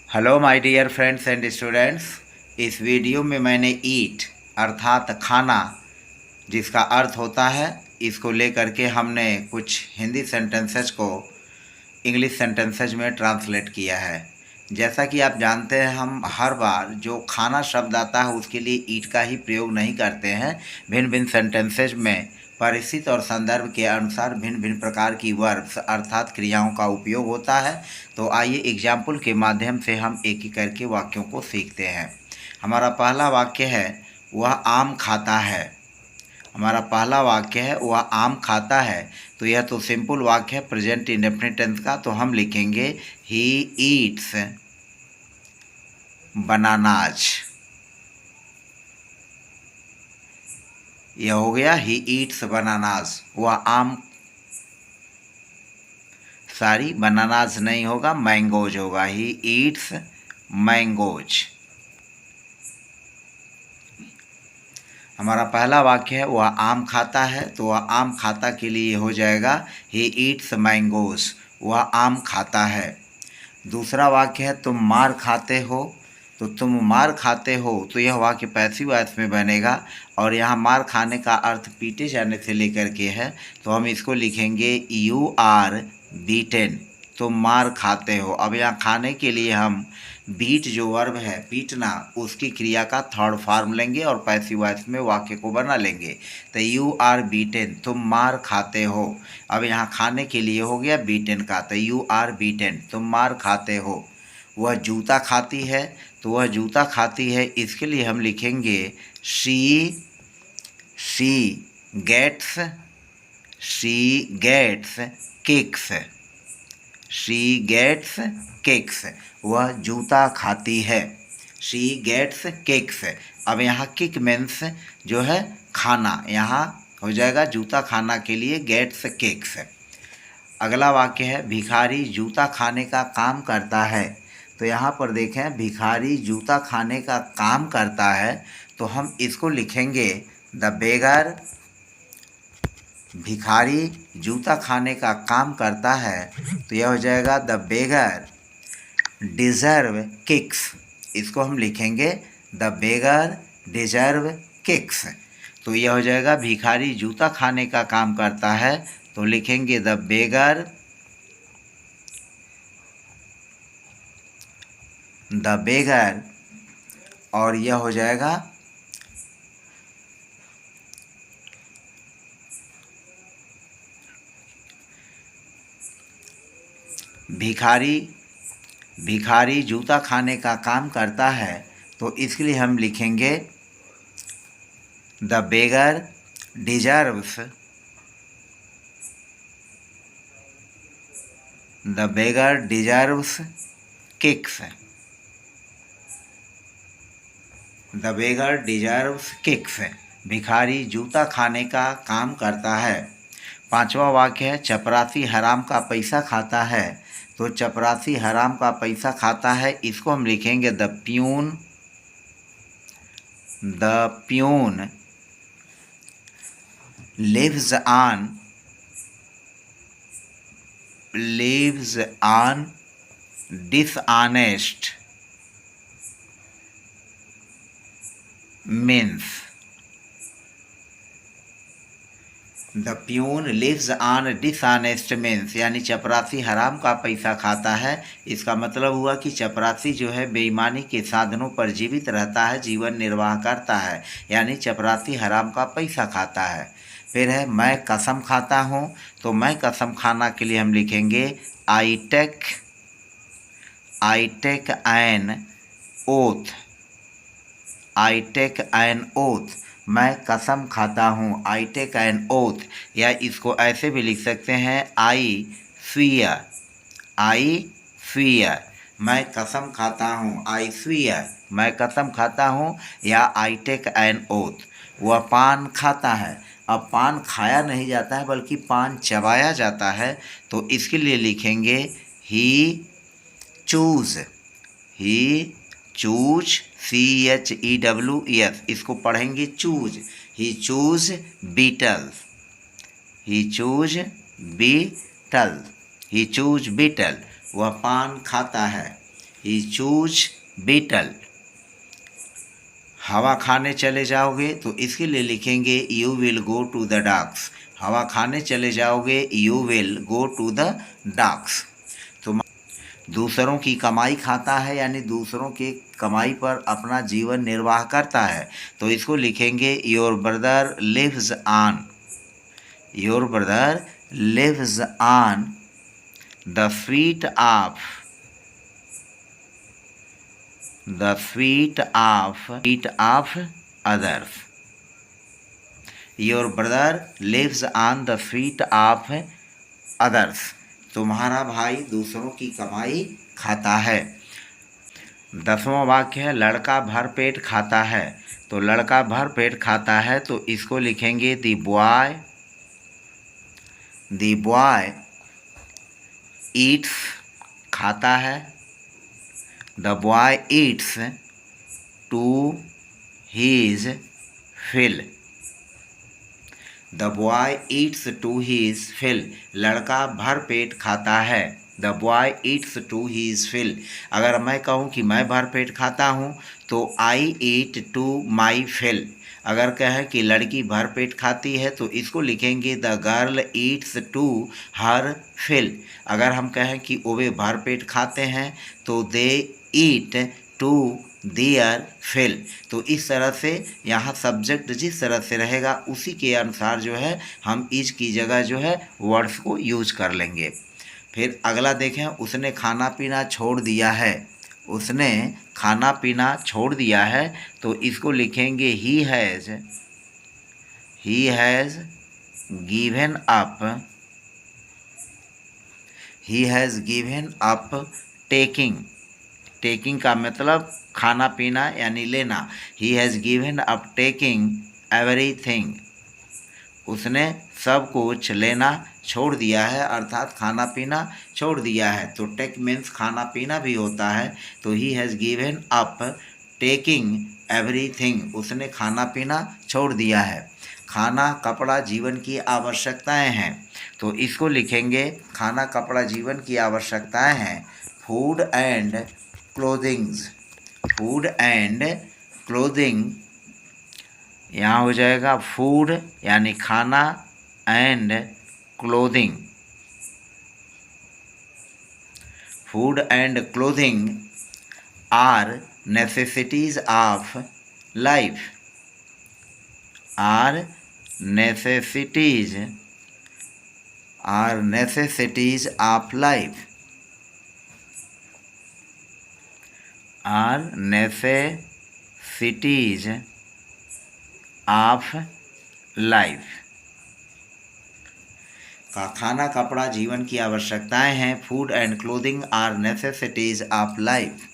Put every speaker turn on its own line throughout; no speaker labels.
Hello my dear friends and students. इस video में मैंने ईट अर्थात खाना जिसका अर्थ होता है, इसको लेकर के हमने कुछ हिंदी सेंटेंसेस को इंग्लिश सेंटेंसेस में ट्रांसलेट किया है। जैसा कि आप जानते हैं, हम हर बार जो खाना शब्द आता है उसके लिए ईट का ही प्रयोग नहीं करते हैं। भिन्न भिन्न सेंटेंसेज में परिस्थिति और संदर्भ के अनुसार भिन्न भिन्न प्रकार की वर्ब्स अर्थात क्रियाओं का उपयोग होता है। तो आइए एग्जाम्पल के माध्यम से हम एक एक करके वाक्यों को सीखते हैं। हमारा पहला वाक्य है वह आम खाता है। हमारा पहला वाक्य है वह आम खाता है। तो यह तो सिंपल वाक्य है प्रेजेंट इंडेफिनिट टेंस का। तो हम लिखेंगे ही ईट्स बनानाज। यह हो गया ही ईट्स बनानाज। वह आम बनानाज नहीं होगा, मैंगोज होगा। He eats mangoes. हमारा पहला वाक्य है वह आम खाता है। तो वह आम खाता के लिए हो जाएगा ही ईट्स मैंगोज। वह आम खाता है। दूसरा वाक्य है तुम मार खाते हो। तो तुम मार खाते हो, तो यह वाक्य पैसिव वॉइस में बनेगा और यहाँ मार खाने का अर्थ पीटे जाने से लेकर के है। तो हम इसको लिखेंगे यू आर बीटेन। तुम मार खाते हो। अब यहाँ खाने के लिए हम बीट जो वर्ब है पीटना, उसकी क्रिया का थर्ड फॉर्म लेंगे और पैसिव वॉइस में वाक्य को बना लेंगे। तो यू आर बीटेन, तुम मार खाते हो। अब यहाँ खाने के लिए हो गया बीटेन का। तो यू आर बीटेन, तुम मार खाते हो। वह जूता खाती है। तो वह जूता खाती है, इसके लिए हम लिखेंगे she gets cakes. She gets cakes. वह जूता खाती है। She gets cakes. अब यहाँ किक मीन्स जो है खाना, यहाँ हो जाएगा जूता खाना के लिए गेट्स केक्स। अगला वाक्य है भिखारी जूता खाने का काम करता है। तो यहाँ पर देखें भिखारी जूता खाने का काम करता है। तो हम इसको लिखेंगे द बेगर। भिखारी जूता खाने का काम करता है, तो यह हो जाएगा द बेगर डिज़र्व किक्स। इसको हम लिखेंगे द बेगर डिज़र्व किक्स। तो यह हो जाएगा भिखारी जूता खाने का काम करता है। तो लिखेंगे द बेगर और यह हो जाएगा भिखारी जूता खाने का काम करता है। तो इसके लिए हम लिखेंगे the beggar deserves kicks. The beggar deserves kicks. भिखारी जूता खाने का काम करता है। पांचवा वाक्य है चपरासी हराम का पैसा खाता है। तो चपरासी हराम का पैसा खाता है, इसको हम लिखेंगे the peon lives on dishonest means. The peon lives on dishonest means, यानी चपरासी हराम का पैसा खाता है। इसका मतलब हुआ कि चपरासी जो है बेईमानी के साधनों पर जीवित रहता है, जीवन निर्वाह करता है, यानी चपरासी हराम का पैसा खाता है। फिर है मैं कसम खाता हूँ। तो मैं कसम खाना के लिए हम लिखेंगे I take an oath. I take an oath, मैं कसम खाता हूँ। आई टेक एन ओथ, या इसको ऐसे भी लिख सकते हैं आई फियर। मैं कसम खाता हूँ। आई फियर, मैं कसम खाता हूँ, या आई टेक एन ओथ। वह पान खाता है। अब पान खाया नहीं जाता है बल्कि पान चबाया जाता है। तो इसके लिए लिखेंगे ही चूज CHEWS। इसको पढ़ेंगे चूज। ही चूज बीटल। वह पान खाता है। He chews betel. हवा खाने चले जाओगे तो इसके लिए लिखेंगे you will go to the dogs. हवा खाने चले जाओगे, you will go to the dogs. तो दूसरों की कमाई खाता है यानी दूसरों की कमाई पर अपना जीवन निर्वाह करता है, तो इसको लिखेंगे your brother lives on. Your brother lives on the sweet of others. Your brother lives on the sweet of others. तुम्हारा भाई दूसरों की कमाई खाता है। 10वां वाक्य है लड़का भर पेट खाता है। तो लड़का भर पेट खाता है तो इसको लिखेंगे द बॉय ईट्स, खाता है। The boy eats to his fill. The boy eats to his fill. लड़का भर पेट खाता है। The boy eats to his fill. अगर मैं कहूँ कि मैं भर पेट खाता हूँ तो आई ईट टू माई फिल। अगर कहें कि लड़की भर पेट खाती है तो इसको लिखेंगे the girl eats to her fill. अगर हम कहें कि वे भर पेट खाते हैं तो दे ईट टू देयर फिल। तो इस तरह से यहाँ सब्जेक्ट जिस तरह से रहेगा उसी के अनुसार जो है हम इज की जगह जो है वर्ड्स को यूज कर लेंगे। फिर अगला देखें, उसने खाना पीना छोड़ दिया है। उसने खाना पीना छोड़ दिया है तो इसको लिखेंगे he has given up. He has given up taking का मतलब खाना पीना यानी लेना। He has given up taking everything. उसने सब कुछ लेना छोड़ दिया है, अर्थात खाना पीना छोड़ दिया है। तो टेक मीन्स खाना पीना भी होता है। तो he has given up taking everything. उसने खाना पीना छोड़ दिया है। खाना कपड़ा जीवन की आवश्यकताएं हैं तो इसको लिखेंगे खाना कपड़ा जीवन की आवश्यकताएं हैं। Food and clothing. यहाँ हो जाएगा फूड यानी खाना and clothing. Food and clothing are necessities of life. Are necessities of life. Are necessities of life. का खाना कपड़ा जीवन की आवश्यकताएं हैं। Food and clothing are necessities of life.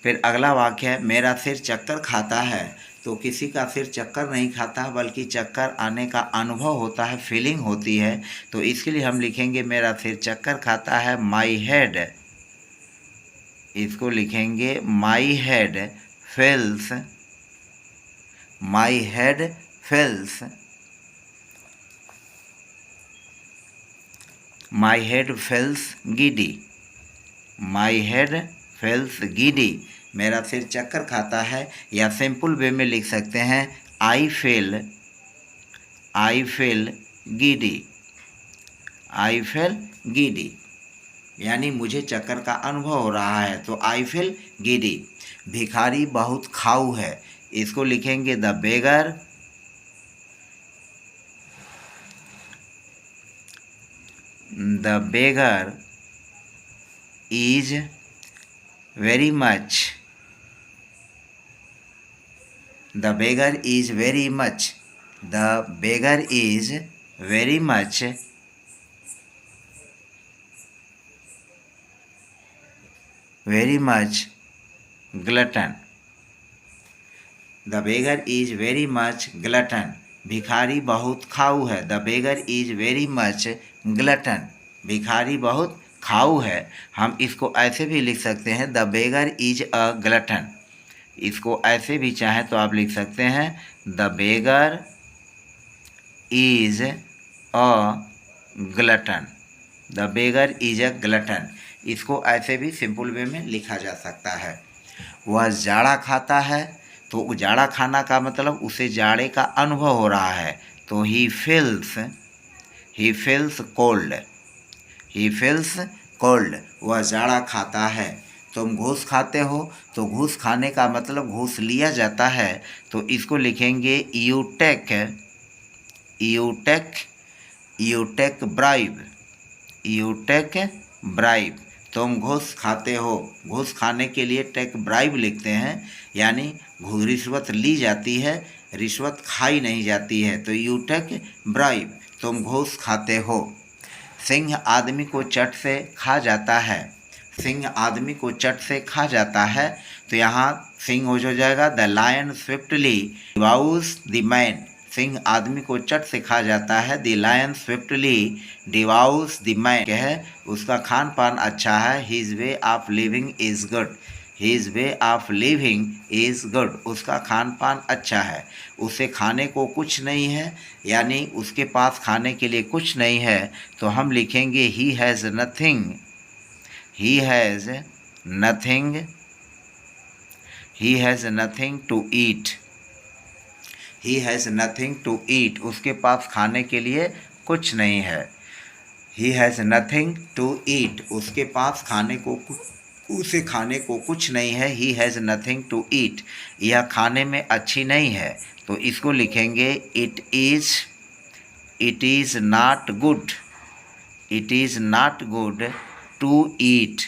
फिर अगला वाक्य है मेरा सिर चक्कर खाता है। तो किसी का सिर चक्कर नहीं खाता बल्कि चक्कर आने का अनुभव होता है, फीलिंग होती है। तो इसके लिए हम लिखेंगे मेरा सिर चक्कर खाता है। माई हेड, इसको लिखेंगे my head feels। My head feels। My head feels giddy। My head feels giddy। मेरा सिर चक्कर खाता है। या सिंपल वे में लिख सकते हैं I feel giddy। I feel giddy यानी मुझे चक्कर का अनुभव हो रहा है। तो आई फील giddy। भिखारी बहुत खाऊ है। इसको लिखेंगे the beggar is very much. The beggar is very much. The beggar is very much glutton। The beggar is very much glutton। भिखारी बहुत खाऊ है। The beggar is very much glutton। भिखारी बहुत खाऊ है। हम इसको ऐसे भी लिख सकते हैं the beggar is a glutton। इसको ऐसे भी चाहें तो आप लिख सकते हैं the beggar is a glutton। The beggar is a glutton इसको ऐसे भी सिंपल वे में लिखा जा सकता है। वह जाड़ा खाता है, तो जाड़ा खाना का मतलब उसे जाड़े का अनुभव हो रहा है, तो he feels cold. He feels cold, वह जाड़ा खाता है। तुम घूस खाते हो, तो घूस खाने का मतलब घूस लिया जाता है, तो इसको लिखेंगे you take bribe. You take bribe, तुम घूस खाते हो। घूस खाने के लिए टेक ब्राइब लिखते हैं, यानी रिश्वत ली जाती है, रिश्वत खाई नहीं जाती है, तो यू टेक ब्राइब, तुम घूस खाते हो। सिंह आदमी को चट से खा जाता है। सिंह आदमी को चट से खा जाता है, तो यहाँ सिंह हो जाएगा the lion swiftly devours the man. सिंह आदमी को चट से खा जाता है, the lion swiftly devours the man है उसका खान पान अच्छा है, his way of living is good. His way of living is good, उसका खान पान अच्छा है। उसे खाने को कुछ नहीं है, यानी उसके पास खाने के लिए कुछ नहीं है, तो हम लिखेंगे he has nothing. He has nothing, he has nothing to eat. He has nothing to eat, उसके पास खाने के लिए कुछ नहीं है। He has nothing to eat, उसके पास उसे खाने को कुछ नहीं है। He has nothing to eat, यह खाने में अच्छी नहीं है, तो इसको लिखेंगे it is not good. It is not good to eat.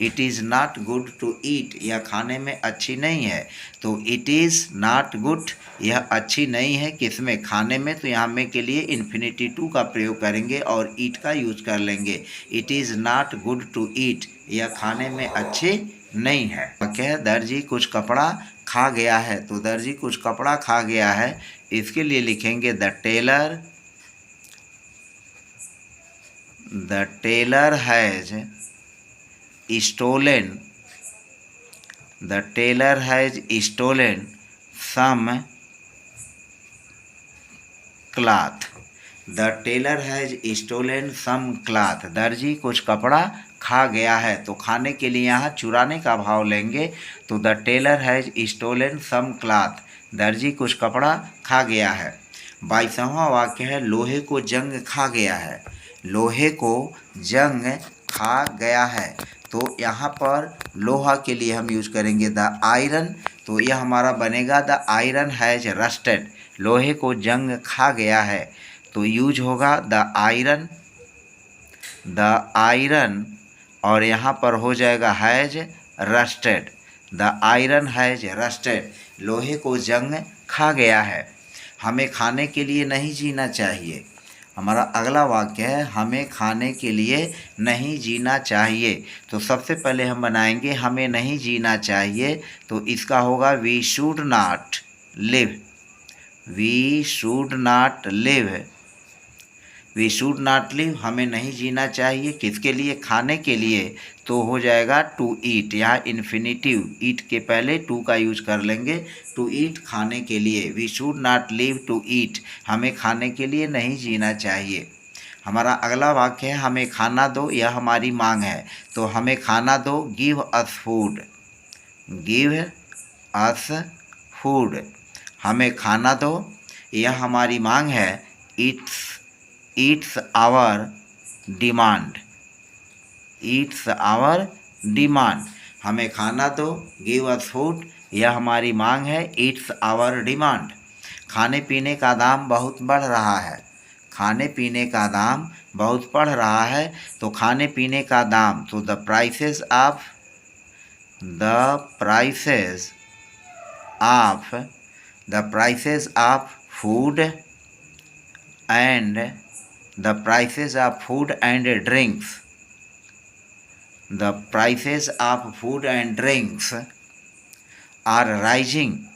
It is not good to eat, यह खाने में अच्छी नहीं है, तो इट इज़ नॉट गुड, यह अच्छी नहीं है किसमें, खाने में, तो यहाँ में के लिए इन्फिनिटी टू का प्रयोग करेंगे और ईट का यूज कर लेंगे। It is not good to eat, यह खाने में अच्छी नहीं है। क्या है, दर्जी कुछ कपड़ा खा गया है, तो दर्जी कुछ कपड़ा खा गया है, इसके लिए लिखेंगे the tailor has stolen some cloth। The tailor has stolen some cloth, दर्जी कुछ कपड़ा खा गया है, तो खाने के लिए यहाँ चुराने का भाव लेंगे, तो the tailor has stolen some cloth, दर्जी कुछ कपड़ा खा गया है। 22वां वाक्य है लोहे को जंग खा गया है। लोहे को जंग खा गया है, तो यहाँ पर लोहा के लिए हम यूज करेंगे द आयरन, तो यह हमारा बनेगा द आयरन हैज रस्टेड। लोहे को जंग खा गया है, तो यूज होगा द आयरन, और यहाँ पर हो जाएगा has rusted. The iron has rusted, लोहे को जंग खा गया है। हमें खाने के लिए नहीं जीना चाहिए। हमारा अगला वाक्य है हमें खाने के लिए नहीं जीना चाहिए, तो सबसे पहले हम बनाएंगे हमें नहीं जीना चाहिए, तो इसका होगा we should not live. We should not live, we should not live, हमें नहीं जीना चाहिए किसके लिए, खाने के लिए, तो हो जाएगा टू ईट। यहाँ इन्फिनिटिव ईट के पहले टू का यूज कर लेंगे, टू ईट खाने के लिए। We should not live to eat, हमें खाने के लिए नहीं जीना चाहिए। हमारा अगला वाक्य है हमें खाना दो, यह हमारी मांग है, तो हमें खाना दो, give us food. Give us food, हमें खाना दो, यह हमारी मांग है। It's our demand. It's our demand, हमें खाना दो, गिव अस फूड, यह हमारी मांग है। It's our demand. खाने पीने का दाम बहुत बढ़ रहा है। खाने पीने का दाम बहुत बढ़ रहा है, तो खाने पीने का दाम, तो the prices of food and the prices of food and drinks, the prices of food and drinks are rising,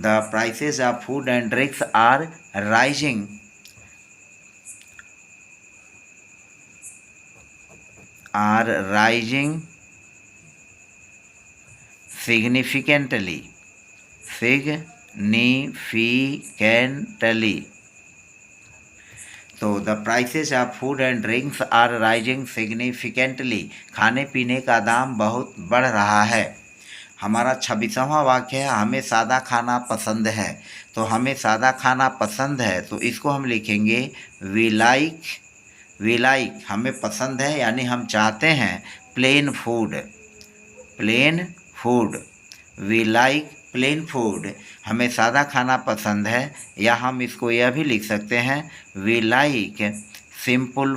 the prices of food and drinks are rising significantly, तो the prices of food and drinks are rising significantly, खाने पीने का दाम बहुत बढ़ रहा है। हमारा 26वां वाक्य है, हमें सादा खाना पसंद है। तो हमें सादा खाना पसंद है, तो इसको हम लिखेंगे वी लाइक, हमें पसंद है यानी हम चाहते हैं plain food, we like plain food, हमें सादा खाना पसंद है। या हम इसको यह भी लिख सकते हैं वी लाइक सिंपल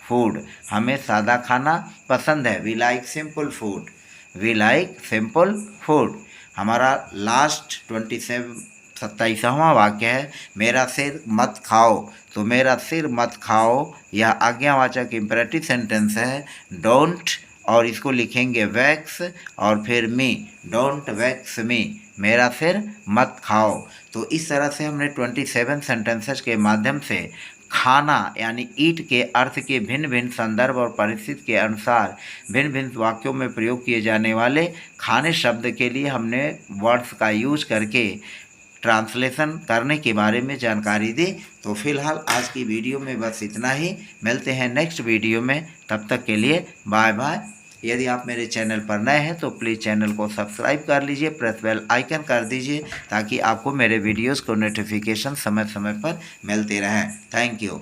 फूड, हमें सादा खाना पसंद है। We like simple food. हमारा लास्ट 27वां वाक्य है, मेरा सिर मत खाओ। तो मेरा सिर मत खाओ यह आज्ञावाचक इम्पेरेटिव सेंटेंस है। डोंट, और इसको लिखेंगे वैक्स और फिर मी, डोंट वैक्स मी, मेरा सिर मत खाओ। तो इस तरह से हमने 27 सेंटेंसेस के माध्यम से खाना यानी ईट के अर्थ के भिन्न भिन्न संदर्भ और परिस्थिति के अनुसार भिन्न भिन्न वाक्यों में प्रयोग किए जाने वाले खाने शब्द के लिए हमने वर्ड्स का यूज करके ट्रांसलेशन करने के बारे में जानकारी दी। तो फिलहाल आज की वीडियो में बस इतना ही, मिलते हैं नेक्स्ट वीडियो में, तब तक के लिए बाय बाय। यदि आप मेरे चैनल पर नए हैं तो प्लीज़ चैनल को सब्सक्राइब कर लीजिए, प्रेस बेल आइकन कर दीजिए ताकि आपको मेरे वीडियोस को नोटिफिकेशन समय समय पर मिलते रहें। Thank you.